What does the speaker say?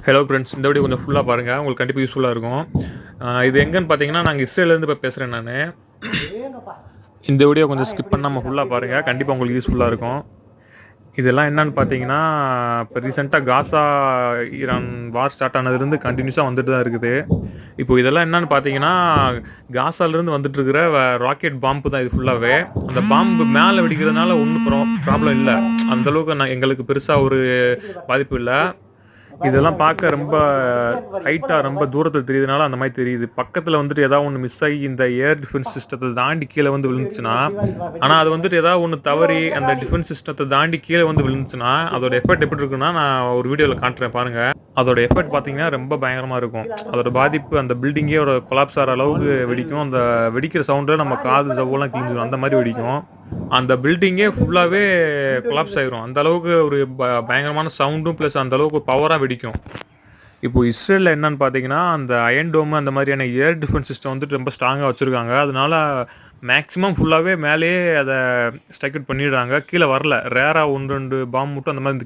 Hello friends, இந்த video கொஞ்சம் ஃபுல்லாக பாருங்கள், உங்களுக்கு கண்டிப்பாக யூஸ்ஃபுல்லாக இருக்கும். இது எங்கன்னு பார்த்தீங்கன்னா, நாங்கள் இஸ்ரேலேருந்து இப்போ பேசுகிறேன் நான். இந்த வீடியோ கொஞ்சம் ஸ்கிப் பண்ணாமல் ஃபுல்லாக பாருங்கள், கண்டிப்பாக உங்களுக்கு யூஸ்ஃபுல்லாக இருக்கும். இதெல்லாம் என்னன்னு பார்த்தீங்கன்னா, இப்போ ரீசெண்டாக காசா ஈரான் வார் ஸ்டார்ட் ஆனதுலேருந்து கண்டினியூஸாக வந்துட்டு தான் இருக்குது. இப்போ இதெல்லாம் என்னன்னு பார்த்தீங்கன்னா, காசாலேருந்து வந்துட்டு இருக்கிற ராக்கெட் பாம்பு தான் இது ஃபுல்லாகவே. அந்த பாம்பு மேலே வெடிக்கிறதுனால ஒன்றும் ப்ராப்ளம் இல்லை, அந்தளவுக்கு எங்களுக்கு பெருசாக ஒரு பாதிப்பு இல்லை. இதெல்லாம் பார்க்க ரொம்ப ஹைட்டா ரொம்ப தூரத்தில் தெரியுதுனால அந்த மாதிரி தெரியுது. பக்கத்தில் வந்துட்டு ஏதாவது ஒன்று மிஸ் ஆகி இந்த ஏர் டிஃபென்ஸ் சிஸ்டத்தை தாண்டி கீழே வந்து விழுந்துச்சுன்னா, ஆனால் அது வந்துட்டு ஏதாவது ஒன்று தவறி அந்த டிஃபென்ஸ் சிஸ்டத்தை தாண்டி கீழே வந்து விழுந்துச்சுன்னா அதோட எஃபெக்ட் எப்படி இருக்குன்னா நான் ஒரு வீடியோவில் காட்டுறேன் பாருங்க. அதோட எஃபெக்ட் பார்த்தீங்கன்னா ரொம்ப பயங்கரமாக இருக்கும். அதோட பாதிப்பு அந்த பில்டிங்கே ஒரு கொலாப்ஸ் ஆகிற அளவுக்கு வெடிக்கும். அந்த வெடிக்கிற சவுண்டில் நம்ம காது ஜவ்வெல்லாம் கிழிஞ்சிடும், அந்த மாதிரி வெடிக்கும். அந்த பில்டிங்கே ஃபுல்லாகவே கொலாப்ஸ் ஆகிரும். அந்த அளவுக்கு ஒரு பயங்கரமான சவுண்டும் ப்ளஸ் அந்த அளவுக்கு பவராக வெடிக்கும். இப்போ இஸ்ரேலில் என்னன்னு பார்த்தீங்கன்னா, அந்த அயன் டோம் அந்த மாதிரியான ஏர் டிஃபென்ஸ் சிஸ்டம் வந்துட்டு ரொம்ப ஸ்ட்ராங்காக வச்சுருக்காங்க. அதனால மேக்ஸிமம் ஃபுல்லாகவே மேலேயே அதை ஸ்ட்ரைக் அவுட் பண்ணிடுறாங்க. கீழே வரல, ரேராக 1-2 பாம்பு மட்டும் அந்த மாதிரி